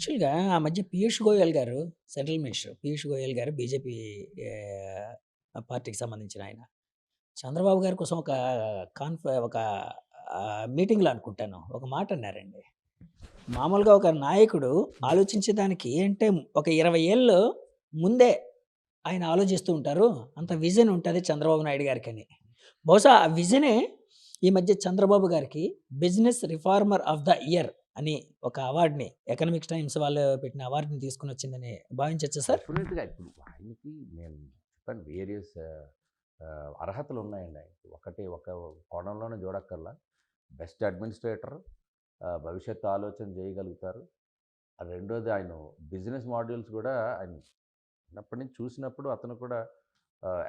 యాక్చువల్‌గా ఆ మధ్య పీయూష్ గోయల్ గారు, సెంట్రల్ మినిస్టర్ పీయూష్ గోయల్ గారు బీజేపీ పార్టీకి సంబంధించిన ఆయన. చంద్రబాబు గారి కోసం ఒక మీటింగ్‌లో అనుకుంటాను. ఒక మాట అన్నారండి. మామూలుగా ఒక నాయకుడు ఆలోచించేదానికి అంటే ఒక 20 ఏళ్ళు ముందే ఆయన ఆలోచిస్తూ ఉంటారు. అంత విజన్ ఉంటది చంద్రబాబు నాయుడు గారికని. బహుశా ఆ విజనే ఈ మధ్య చంద్రబాబు గారికి business reformer of the year అని ఒక అవార్డ్‌ని ఎకనామిక్స్ టైమ్స్ వాళ్ళు పెట్టిన అవార్డ్‌ని తీసుకొనొచ్చిందని భావించొచ్చా సార్? డెఫినెట్‌గా ఇప్పుడు ఆయనకి నేను చెప్పాను వేరియస్ అర్హతలు ఉన్నాయండి ఆయనకి. ఒక కోణంలోనే చూడక్కర్లా. బెస్ట్ అడ్మినిస్ట్రేటర్, భవిష్యత్తు ఆలోచన చేయగలుగుతారు. రెండోది ఆయన బిజినెస్ మాడ్యూల్స్ కూడా ఆయన చిన్నప్పటి నుంచి చూసినప్పుడు అతను కూడా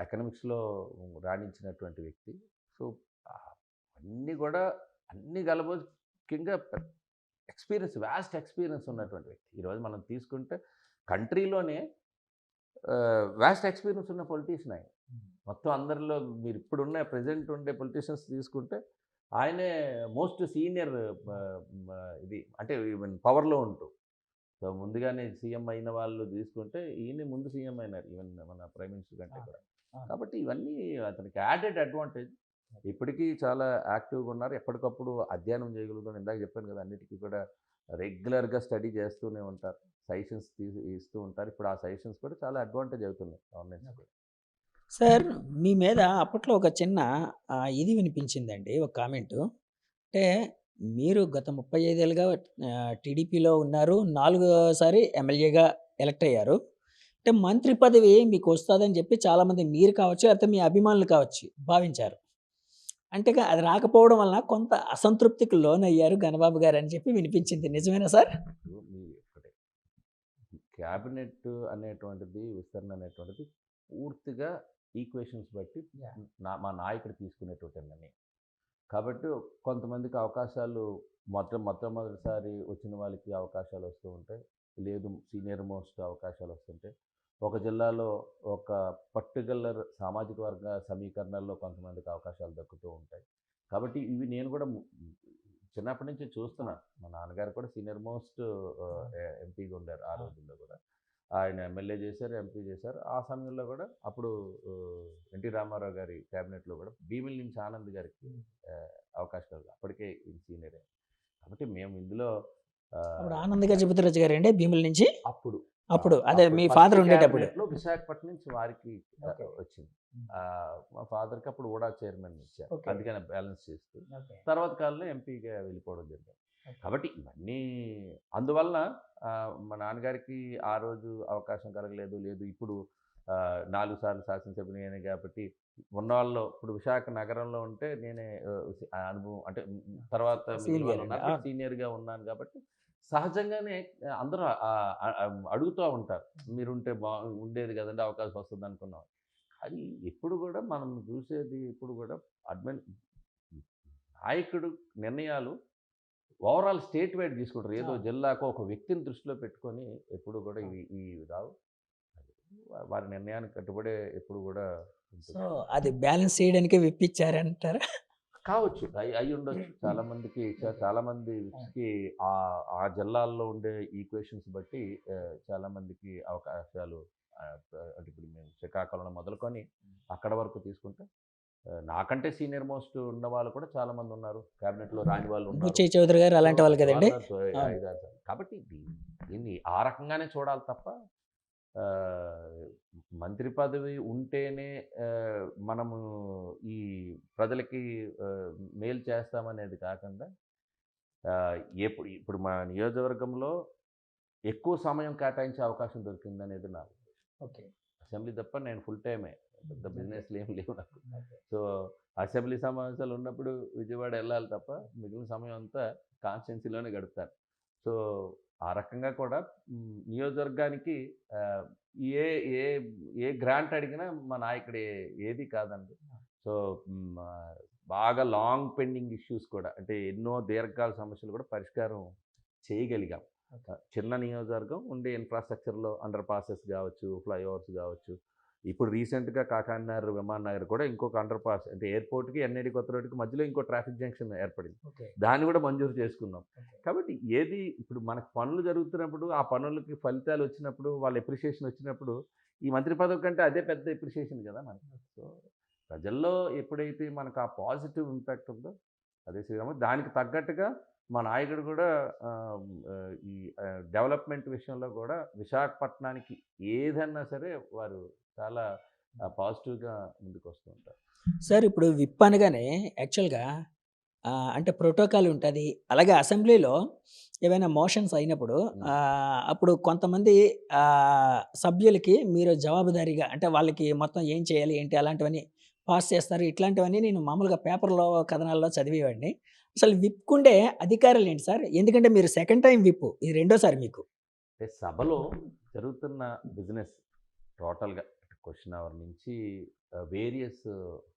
ఎకనామిక్స్‌లో రాణించినటువంటి వ్యక్తి. సో, ఆహ్, అన్నీ కూడా అన్నీ కలబోసి ముఖ్యంగా వాస్ట్ ఎక్స్‌పీరియన్స్ ఉన్నటువంటి వ్యక్తి. ఈరోజు మనం తీసుకుంటే కంట్రీలోనే వాస్ట్ ఎక్స్‌పీరియన్స్ ఉన్న పొలిటీషియన్ ఆయన. మొత్తం అందరిలో మీరు ఇప్పుడున్న ప్రెజెంట్ ఉండే పొలిటీషియన్స్ తీసుకుంటే ఆయనే మోస్ట్ సీనియర్ ఇది అంటే ఈవెన్ పవర్‌లో ఉంటూ. సో, ముందుగానే సీఎం అయిన వాళ్ళు తీసుకుంటే ఈయనే ముందు సీఎం అయినారు. ఈవెన్ మన ప్రైమ్ మినిస్టర్ కంటే ఆ! కూడా. ఆ! కాబట్టి ఇవన్నీ అతనికి యాడెడ్ అడ్వాంటేజ్. ఇప్పటికీ చాలా యాక్టివ్‌గా ఉన్నారు. ఎప్పటికప్పుడు అధ్యయనం చేయగలుగుతారు. ఇందాక చెప్పాను కదా! అన్నిటికి కూడా రెగ్యులర్‌గా స్టడీ చేస్తూనే ఉంటారు. సజెషన్స్ ఇస్తూ ఉంటారు. ఇప్పుడు ఆ సజెషన్స్ కూడా చాలా అడ్వాంటేజ్ అవుతున్నాయి గవర్నమెంట్స్ కూడా. సార్ మీ మీద అప్పట్లో ఒక చిన్న ఇది వినిపించిందండి. ఒక కామెంటు. అంటే మీరు గత 35 ఏళ్లుగా టీడీపీలో ఉన్నారు. నాలుగోసారి ఎమ్మెల్యేగా ఎలక్ట్ అయ్యారు. అంటే మంత్రి పదవి మీకొస్తదని జెప్పి చాలామంది మీరు కావచ్చు, లేకపోతే మీ అభిమానులు కావచ్చు భావించారు. అంటే అది రాకపోవడం వలన కొంత అసంతృప్తికి లోనయ్యారు ఘనబాబు గారని చెప్పి వినిపించింది. నిజమేనా సార్? ఇప్పుడు మీ ఒకటే క్యాబినెట్ అనేటువంటిది, విస్తరణ అనేటువంటిది పూర్తిగా ఈక్వేషన్స్ బట్టి యాహ్! మా నాయకుడు తీసుకునేటువంటి నిర్ణయం. కాబట్టి కొంతమందికి అవకాశాలు మొట్టమొదటిసారి వచ్చిన వాళ్ళకి అవకాశాలు వస్తూ ఉంటాయి. లేదు సీనియర్ మోస్ట్ అవకాశాలు వస్తుంటాయి. ఒక జిల్లాలో ఒక పర్టిక్యులర్ సామాజిక వర్గ సమీకరణాల్లో కొంతమందికి అవకాశాలు దక్కుతూ ఉంటాయి. కాబట్టి ఇవి నేను కూడా చిన్నప్పటి నుంచి ఆ! చూస్తున్నాను. మా నాన్నగారు కూడా సీనియర్ మోస్ట్ ఆ! ఎంపీగా ఉండారు ఆ ఆ! రోజుల్లో కూడా. ఆయన ఎమ్మెల్యే చేశారు, ఎంపీ చేశారు. ఆ సమయంలో కూడా అప్పుడు ఎన్టీ రామారావు గారి క్యాబినెట్‌లో కూడా భీమిలి నుంచి ఆనంద్ గారికి హ్మ్. అవకాశాలు అప్పటికే ఈయన సీనియరే. కాబట్టి మేము ఇందులో అప్పుడు ఆహ్, ఆనంద్ గారు చెబుతారండి భీముల నుంచి? అప్పుడు అప్పుడు అదే అప్పుడు మీ ఫస్ట్ ఫాదర్ ఉండేటప్పుడు. క్యాబినెట్‌లో విశాఖపట్నం నుంచి వారికి ఓకే. వచ్చింది. హ్మ్. మా ఫాదర్‌కి అప్పుడు ఊడా చైర్మన్ ఇచ్చారు. ఓకే. అందుకని బ్యాలెన్స్ చేస్తూ. ఓకే. తర్వాత కాలంలో ఎంపీగా వెళ్ళిపోవడం జరిగింది. ఓకే. కాబట్టి ఇవన్నీ అందువలన మా నాన్నగారికి ఆ రోజు అవకాశం కలగలేదు. లేదు ఇప్పుడు 4 సార్లు శాసనసభ్యుని అయ్యాను కాబట్టి ఉన్నవాళ్ళలో ఇప్పుడు విశాఖ నగరంలో ఉంటే నేనే అనుభవం అంటే తర్వాత మిగిలిన సీనియర్ వాళ్ళు అండి. ఉన్నారు. బట్ అవును. సీనియర్‌గా ఉన్నాను కాబట్టి సహజంగానే అందరూ అడుగుతా ఉంటారు. మీరుంటే ఉండేది కదండీ! అవకాశం వస్తుందనుకున్నాం. అది ఎప్పుడు కూడా మనం చూసేది ఎప్పుడు కూడా అడ్మిన్ నాయకుడు నిర్ణయాలు ఓవరాల్ స్టేట్ వైడ్ తీసుకుంటారు. ఏదో అవును. జిల్లాకో ఒక వ్యక్తిని దృష్టిలో పెట్టుకొని ఎప్పుడు కూడా అవును. ఇవి రావు. వారి నిర్ణయానికి కట్టుబడే ఎప్పుడు కూడా సో, ఉంటుంది. అది బ్యాలెన్స్ చేయడానికే విప్పిచ్చారంటారా? కావచ్చు. అయ్యుండొచ్చు. చాలామందికి ఓకే. ఆ! చాలామందికి ఆ జిల్లాల్లో ఉండే ఈక్వేషన్స్ బట్టి చాలామందికి అవకాశాలు అంటే ఇప్పుడు మేము శ్రీకాకుళం మొదలుకొని అక్కడ వరకు తీసుకుంటే నాకంటే సీనియర్ మోస్ట్ ఉన్నవాళ్ళు కూడా చాలామందున్నారు. క్యాబినెట్‌లో రాని వాళ్ళున్నారు. బుచ్చయ్య చౌదరి గారు సో, అలాంటి వాళ్ళు కదండీ! వాళ్ళు అవును. 5, 6 సార్లు. కాబట్టి దీన్ని ఆ రకంగానే చూడాలి తప్ప ఆహ్, మంత్రి పదవి ఉంటేనే మనము ఈ ప్రజలకి ఆహ్, మేలు చేస్తామనేది కాకుండా ఆహ్, ఇప్పుడు మా నియోజకవర్గంలో ఎక్కువ సమయం కేటాయించే అవకాశం దొరికిందనేది నా ఉద్దేశం. ఓకే. అసెంబ్లీ తప్ప నేను ఫుల్ టైమే. పెద్ద ఓకే. బిజినెస్‌లు ఏమి లేవు నాకు. ఓకే. సో, అసెంబ్లీ సమావేశాలు ఉన్నప్పుడు విజయవాడ ఎళ్ళాలి తప్ప మిగిలిన సమయం అంతా కాన్స్టిట్యున్సీలోనే గడుపుతాను. సో, ఆ రకంగా కూడా నియోజకవర్గానికి ఆహ్, ఏ ఏ ఏ గ్రాంట్ అడిగినా మా నాయకుడు ఏది కాదనడు. సో, బాగా లాంగ్ పెండింగ్ ఇష్యూస్ కూడా అంటే ఎన్నో దీర్ఘకాల సమస్యలు కూడా పరిష్కారం చేయగలిగాం. ఓకే. చిన్న నియోజకవర్గం ఉండే ఇన్‌ఫ్రాస్ట్రక్చర్‌లో అండర్ పాసెస్ గావచ్చు, ఫ్లైఓవర్స్ గావచ్చు, ఇప్పుడు రీసెంట్‌గా కాకానినగర్, విమాన నగర్ కూడా ఇంకొక అండర్ పాస్ అంటే ఎయిర్‌పోర్ట్‌కి, ఎన్ఐడి కొత్త రోడ్డుకి మధ్యలో ఇంకో ట్రాఫిక్ జంక్షన్ ఏర్పడింది. ఓకే. దాన్ని కూడా మంజూరు చేసుకున్నాం. ఓకే. కాబట్టి ఏది ఇప్పుడు మనకు పనులు జరుగుతున్నప్పుడు, ఆ పనులకి ఫలితాలు వచ్చినప్పుడు, వాళ్ళ అప్రిషియేషన్ వచ్చినప్పుడు, ఈ మంత్రి పదవి కంటే అదే పెద్ద అప్రిషియేషన్ కదా మనకి. సో, ప్రజల్లో ఎప్పుడైతే మనకు ఆ పాజిటివ్ ఇంపాక్ట్ ఉందో అదే శ్రీరాము. దానికి తగ్గట్టుగా మా నాయకుడు కూడా ఈ డెవలప్‌మెంట్ విషయంలో కూడా విశాఖపట్నానికి ఏదన్నా సరే వారు చాలా పాజిటివ్‌గా ముందుకొస్తూ ఉంటారు. సార్ ఇప్పుడు విప్ అనగానే యాక్చువల్‌గా అంటే ప్రోటోకాల్ ఉంటది. అలాగే అసెంబ్లీలో ఏవైనా మోషన్స్ అయినప్పుడు హ్మ్. అప్పుడు కొంతమంది సభ్యులకి మీరు జవాబుదారీగా అంటే వాళ్ళకి మొత్తం ఏం చేయాలి, ఏంటి అలాంటివన్నీ పాస్ చేస్తారు. ఇట్లాంటివన్నీ నేను మామూలుగా పేపర్‌లో, కథనాల్లో చదివేవాడిని. అసలు విప్‌కుండే అధికారాలేంటి సార్? ఎందుకంటే మీరు సెకండ్ టైమ్ విప్. ఇది రెండోసారి మీకు. అంటే సభలో జరుగుతున్న బిజినెస్ టోటల్‌గా క్వెషన్ అవర్ నుంచి వేరియస్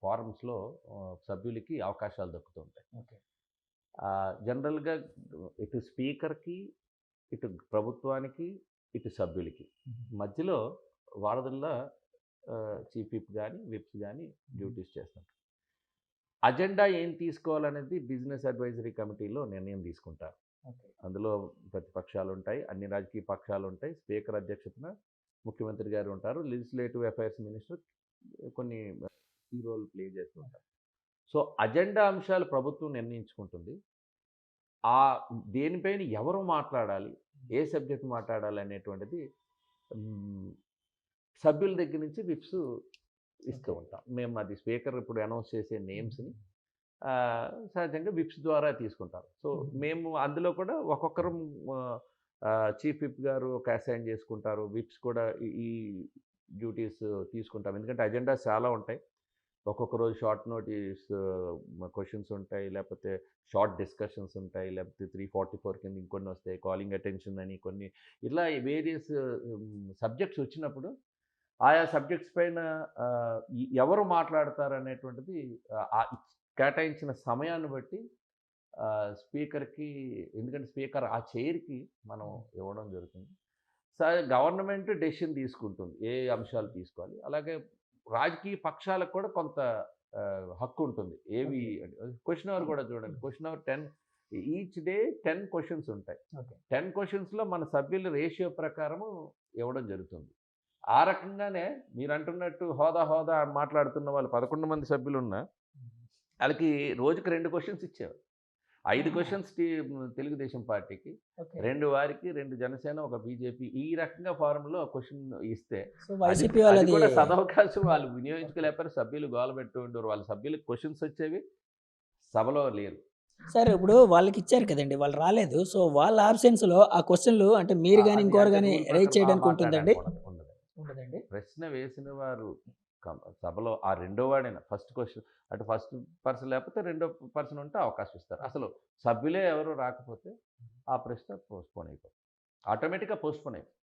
ఫారమ్స్‌లో సభ్యులకి అవకాశాలు దక్కుతూ ఉంటాయి. ఓకే. జనరల్‌గా ఇటు స్పీకర్‌కి, ఇటు ప్రభుత్వానికి, ఇటు సభ్యులకి మధ్యలో వారధుల్లో చీఫ్ విప్ గాని, విప్స్ గాని డ్యూటీస్ చేస్తుంటారు. అజెండా ఏం తీసుకోవాలనేది బిజినెస్ అడ్వైజరీ కమిటీలో నిర్ణయం తీసుకుంటారు. ఓకే. అందులో ప్రతిపక్షాలుంటాయి, అన్ని రాజకీయ పక్షాలుంటాయి. స్పీకర్ అధ్యక్షతన ముఖ్యమంత్రి గారు ఉంటారు. లెజిస్లేటివ్ అఫైర్స్ మినిస్టర్ కొన్ని కీ రోల్ ప్లే చేస్తూ ఉంటారు. సో, అజెండా అంశాలు ప్రభుత్వం నిర్ణయించుకుంటుంది. దేనిపైన ఎవరు మాట్లాడాలి, ఏ సబ్జెక్ట్ మాట్లాడాలి అనేటువంటిది హ్మ్, సభ్యుల దగ్గర నుంచి విప్స్ ఇస్తూ ఓకే. ఉంటాం. మేము అది స్పీకర్ ఇప్పుడు అనౌన్స్ చేసే నేమ్స్‌ని సహజంగా విప్స్ ద్వారా తీసుకుంటారు. సో, మేము అందులో కూడా ఒక్కొక్కరం ఆహ్, చీఫ్ విప్ గారు ఒక అసైన్ చేసుకుంటారు. విప్స్ కూడా ఈ డ్యూటీస్ తీసుకుంటాం. ఎందుకంటే అజెండాస్ చాలా ఉంటాయి. ఒక్కొక్క రోజు షార్ట్ నోటీస్ క్వెషన్స్ ఉంటాయి. లేకపోతే షార్ట్ డిస్కషన్స్ ఉంటాయి. లేకపోతే 344 కింద ఇంకొన్ని వస్తాయి. కాలింగ్ అటెన్షన్ అని కొన్ని ఇట్లా వేరియస్ సబ్జెక్ట్స్ వచ్చినప్పుడు ఆయా సబ్జెక్ట్స్ పైన ఎవరు మాట్లాడతారనేటువంటిది కేటాయించిన సమయాన్ని బట్టి స్పీకర్‌కి ఎందుకంటే స్పీకర్ ఆ చైర్‌కి మనం ఇవ్వడం జరుగుతుంది. గవర్నమెంట్ డెసిషన్ తీసుకుంటుంది. ఏ అంశాలు తీసుకోవాలి. అలాగే రాజకీయ పక్షాలకు కూడా కొంత హక్కు ఉంటుంది. ఏవి ఓకే. క్వెషన్ అవర్ కూడా చూడండి. Question hour 10 each day 10 questions ఉంటాయి. ఓకే. 10 క్వెషన్స్‌లో మన సభ్యుల రేషియో ప్రకారము ఇవ్వడం జరుగుతుంది. ఆ రకంగానే మీరంటున్నట్టు హోదా, హోదా మాట్లాడుతున్న వాళ్ళు 11 మంది సభ్యులున్నా, ఆళ్ళకి రోజుకి 2 క్వెషన్స్ ఇచ్చేవారు. 5 ఆహా! క్వెషన్స్ తెలుగుదేశం పార్టీకి, ఓకే. 2 వారికి, 2 జనసేన, ఒక బీజేపీ ఈ రకంగా ఫార్మ్‌లో క్వెషన్ ఇస్తే, సో, అది వైసీపీ అది వాళ్ళది కూడా సదవకాశం వాళ్ళు వినియోగించుకోలేకపోయారు. సభ్యులు గోల పెడుతూ ఉండేవారు. వాళ్ళ సభ్యులకి క్వెషన్స్ వచ్చేవి, సభలో లేరు. సార్ ఇప్పుడు వాళ్ళకిచ్చారు కదండీ! వాళ్ళు రాలేదు. సో, వాళ్ళ ఆబ్సెన్స్‌లో ఆ క్వెషన్‌లు అంటే మీరు గాని, అది ఇంకోరు అంటే గాని రూల్ రైజ్ ప్రకారం చేయడానికి ఉంటుందండి? మాట్లాడడానికి ఉండదు. ఉండదు. ఉండదండి? ప్రశ్న వేసిన వారు సభలో ఆ రెండో వాడైనా ఫస్ట్ క్వెషన్ అటు ఫస్ట్ పర్సన్ లేకపోతే రెండో పర్సన్ ఉంటే అవకాశం ఇస్తారు. అసలు సభ్యులే ఎవరు రాకపోతే ఆ ప్రశ్న పోస్ట్‌పోన్ అయిపోతుంది. ఆటోమేటిక్‌గా పోస్ట్‌పోన్ అయిపోతుంది.